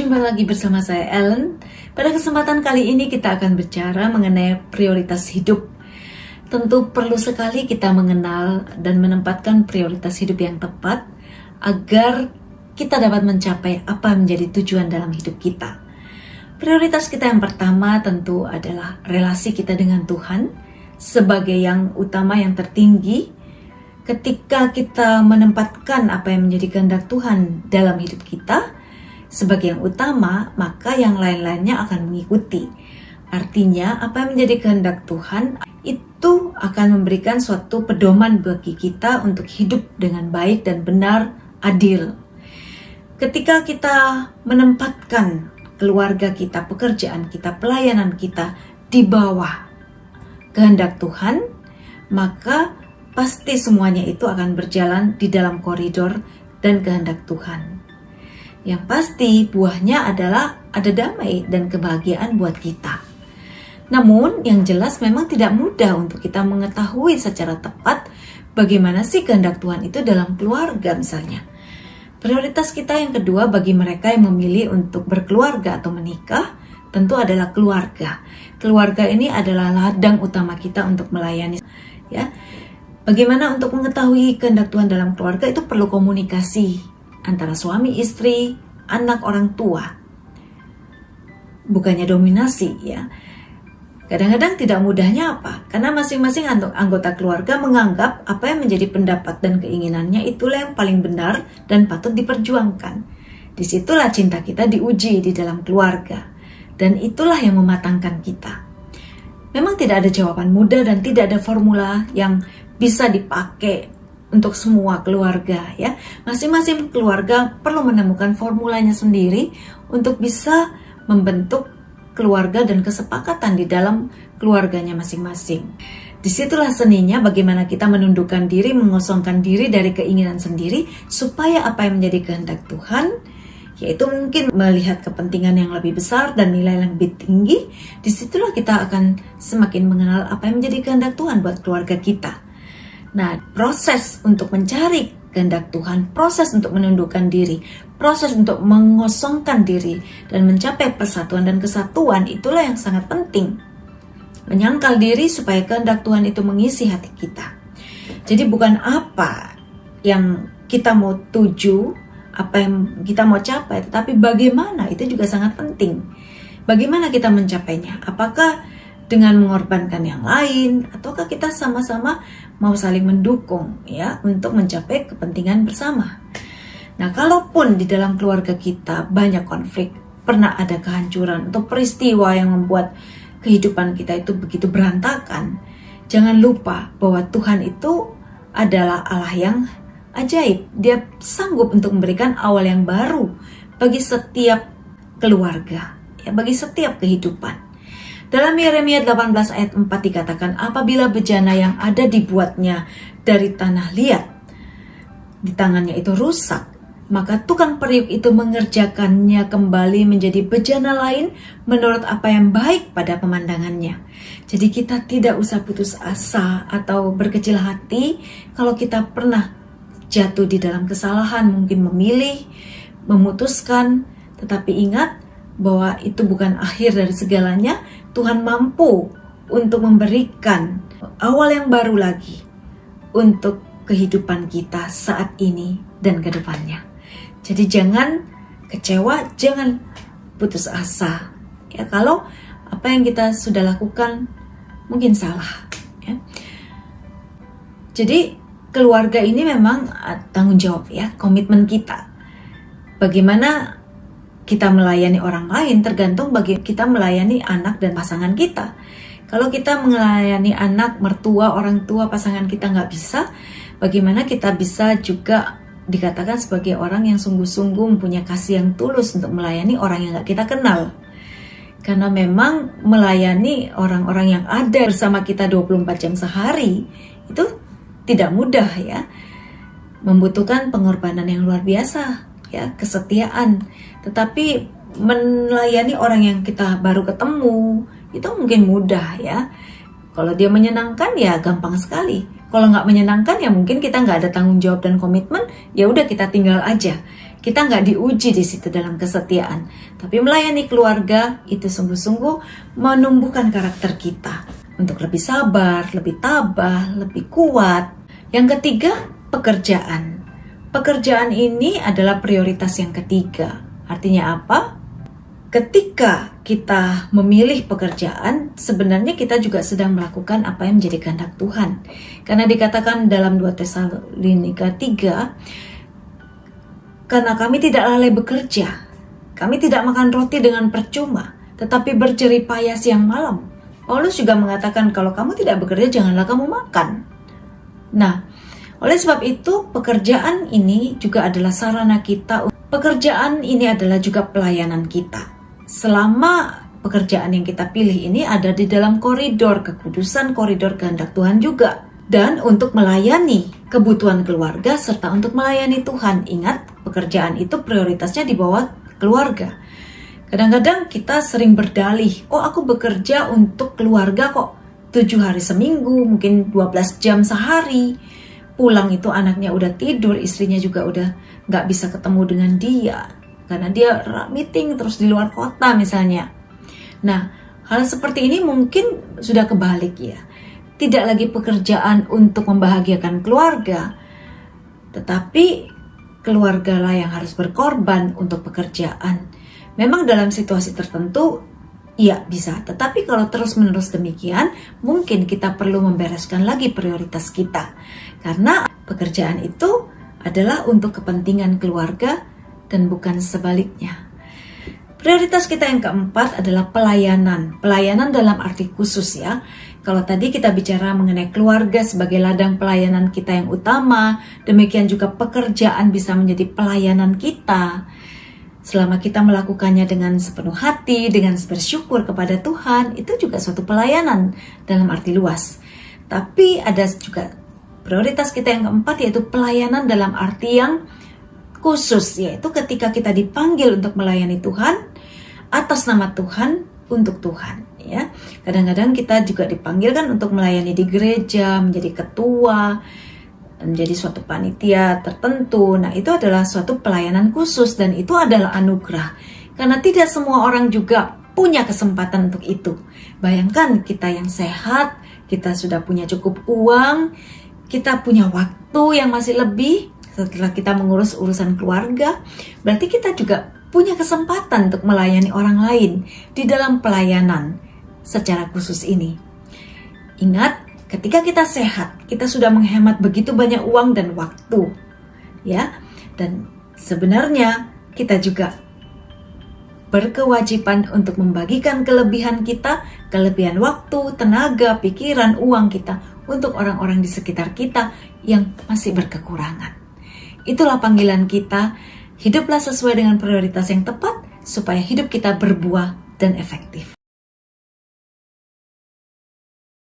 Jumpa lagi bersama saya Ellen. Pada kesempatan kali ini kita akan bicara mengenai prioritas hidup. Tentu perlu sekali kita mengenal dan menempatkan prioritas hidup yang tepat agar kita dapat mencapai apa yang menjadi tujuan dalam hidup kita. Prioritas kita yang pertama tentu adalah relasi kita dengan Tuhan sebagai yang utama, yang tertinggi. Ketika kita menempatkan apa yang menjadi kehendak Tuhan dalam hidup kita sebagai yang utama, maka yang lain-lainnya akan mengikuti. Artinya, apa yang menjadi kehendak Tuhan itu akan memberikan suatu pedoman bagi kita untuk hidup dengan baik dan benar, adil. Ketika kita menempatkan keluarga kita, pekerjaan kita, pelayanan kita di bawah kehendak Tuhan, maka pasti semuanya itu akan berjalan di dalam koridor dan kehendak Tuhan. Yang pasti buahnya adalah ada damai dan kebahagiaan buat kita. Namun yang jelas memang tidak mudah untuk kita mengetahui secara tepat bagaimana sih kehendak Tuhan itu dalam keluarga misalnya. Prioritas kita yang kedua bagi mereka yang memilih untuk berkeluarga atau menikah tentu adalah keluarga. Keluarga ini adalah ladang utama kita untuk melayani, ya. Bagaimana untuk mengetahui kehendak Tuhan dalam keluarga itu perlu komunikasi antara suami istri, anak orang tua. Bukannya dominasi, ya. Kadang-kadang tidak mudahnya apa? Karena masing-masing anggota keluarga menganggap apa yang menjadi pendapat dan keinginannya itulah yang paling benar dan patut diperjuangkan. Disitulah cinta kita diuji di dalam keluarga. Dan itulah yang mematangkan kita. Memang tidak ada jawaban mudah dan tidak ada formula yang bisa dipakai untuk semua keluarga, ya. Masing-masing keluarga perlu menemukan formulanya sendiri untuk bisa membentuk keluarga dan kesepakatan di dalam keluarganya masing-masing. Disitulah seninya bagaimana kita menundukkan diri, mengosongkan diri dari keinginan sendiri supaya apa yang menjadi kehendak Tuhan, yaitu mungkin melihat kepentingan yang lebih besar dan nilai yang lebih tinggi. Disitulah kita akan semakin mengenal apa yang menjadi kehendak Tuhan buat keluarga kita. Nah, proses untuk mencari kehendak Tuhan, proses untuk menundukkan diri, proses untuk mengosongkan diri dan mencapai persatuan dan kesatuan, itulah yang sangat penting. Menyangkal diri supaya kehendak Tuhan itu mengisi hati kita. Jadi bukan apa yang kita mau tuju, apa yang kita mau capai, tetapi bagaimana itu juga sangat penting. Bagaimana kita mencapainya? Apakah dengan mengorbankan yang lain, ataukah kita sama-sama mau saling mendukung, ya, untuk mencapai kepentingan bersama. Nah, kalaupun di dalam keluarga kita banyak konflik, pernah ada kehancuran atau peristiwa yang membuat kehidupan kita itu begitu berantakan, jangan lupa bahwa Tuhan itu adalah Allah yang ajaib. Dia sanggup untuk memberikan awal yang baru bagi setiap keluarga, ya, bagi setiap kehidupan. Dalam Yeremia 18 ayat 4 dikatakan, apabila bejana yang ada dibuatnya dari tanah liat, di tangannya itu rusak, maka tukang periuk itu mengerjakannya kembali menjadi bejana lain menurut apa yang baik pada pemandangannya. Jadi kita tidak usah putus asa atau berkecil hati kalau kita pernah jatuh di dalam kesalahan, mungkin memilih, memutuskan, tetapi ingat bahwa itu bukan akhir dari segalanya. Tuhan mampu untuk memberikan awal yang baru lagi untuk kehidupan kita saat ini dan ke depannya. Jadi jangan kecewa, jangan putus asa. Ya, kalau apa yang kita sudah lakukan mungkin salah, ya. Jadi keluarga ini memang tanggung jawab, ya, komitmen kita. Bagaimana kita melayani orang lain tergantung bagi kita melayani anak dan pasangan kita. Kalau kita melayani anak, mertua, orang tua, pasangan kita nggak bisa, bagaimana kita bisa juga dikatakan sebagai orang yang sungguh-sungguh mempunyai kasih yang tulus untuk melayani orang yang nggak kita kenal. Karena memang melayani orang-orang yang ada bersama kita 24 jam sehari itu tidak mudah, ya. Membutuhkan pengorbanan yang luar biasa, ya, kesetiaan. Tetapi melayani orang yang kita baru ketemu itu mungkin mudah, ya. Kalau dia menyenangkan ya gampang sekali. Kalau nggak menyenangkan ya mungkin kita nggak ada tanggung jawab dan komitmen, ya udah kita tinggal aja. Kita nggak diuji di situ dalam kesetiaan, tapi melayani keluarga itu sungguh-sungguh menumbuhkan karakter kita untuk lebih sabar, lebih tabah, lebih kuat. Yang ketiga, pekerjaan. Pekerjaan ini adalah prioritas yang ketiga. Artinya apa? Ketika kita memilih pekerjaan, sebenarnya kita juga sedang melakukan apa yang menjadi kehendak Tuhan. Karena dikatakan dalam 2 Tesalonika 3, karena kami tidak lalai bekerja, kami tidak makan roti dengan percuma, tetapi berjerih payah siang malam. Paulus juga mengatakan kalau kamu tidak bekerja, janganlah kamu makan. Nah, oleh sebab itu pekerjaan ini juga adalah sarana kita. Pekerjaan ini adalah juga pelayanan kita. Selama pekerjaan yang kita pilih ini ada di dalam koridor kekudusan, koridor kehendak Tuhan juga. Dan untuk melayani kebutuhan keluarga serta untuk melayani Tuhan. Ingat, pekerjaan itu prioritasnya di bawah keluarga. Kadang-kadang kita sering berdalih, oh aku bekerja untuk keluarga kok 7 hari seminggu, mungkin 12 jam sehari. Pulang itu anaknya udah tidur, istrinya juga udah gak bisa ketemu dengan dia. Karena dia meeting terus di luar kota misalnya. Nah, hal seperti ini mungkin sudah kebalik ya. Tidak lagi pekerjaan untuk membahagiakan keluarga, tetapi keluargalah yang harus berkorban untuk pekerjaan. Memang dalam situasi tertentu, ya bisa. Tetapi kalau terus-menerus demikian, mungkin kita perlu membereskan lagi prioritas kita. Karena pekerjaan itu adalah untuk kepentingan keluarga dan bukan sebaliknya. Prioritas kita yang keempat adalah pelayanan. Pelayanan dalam arti khusus ya. Kalau tadi kita bicara mengenai keluarga sebagai ladang pelayanan kita yang utama, demikian juga pekerjaan bisa menjadi pelayanan kita. Selama kita melakukannya dengan sepenuh hati, dengan bersyukur kepada Tuhan, itu juga suatu pelayanan dalam arti luas. Tapi ada juga prioritas kita yang keempat, yaitu pelayanan dalam arti yang khusus, yaitu ketika kita dipanggil untuk melayani Tuhan, atas nama Tuhan, untuk Tuhan. Ya, kadang-kadang kita juga dipanggil kan untuk melayani di gereja, menjadi ketua, menjadi suatu panitia tertentu. Nah, itu adalah suatu pelayanan khusus dan itu adalah anugerah. Karena tidak semua orang juga punya kesempatan untuk itu. Bayangkan kita yang sehat, kita sudah punya cukup uang, kita punya waktu yang masih lebih setelah kita mengurus urusan keluarga, berarti kita juga punya kesempatan untuk melayani orang lain di dalam pelayanan secara khusus ini. Ingat, ketika kita sehat, kita sudah menghemat begitu banyak uang dan waktu, ya. Dan sebenarnya kita juga berkewajiban untuk membagikan kelebihan kita, kelebihan waktu, tenaga, pikiran, uang kita untuk orang-orang di sekitar kita yang masih berkekurangan. Itulah panggilan kita. Hiduplah sesuai dengan prioritas yang tepat supaya hidup kita berbuah dan efektif.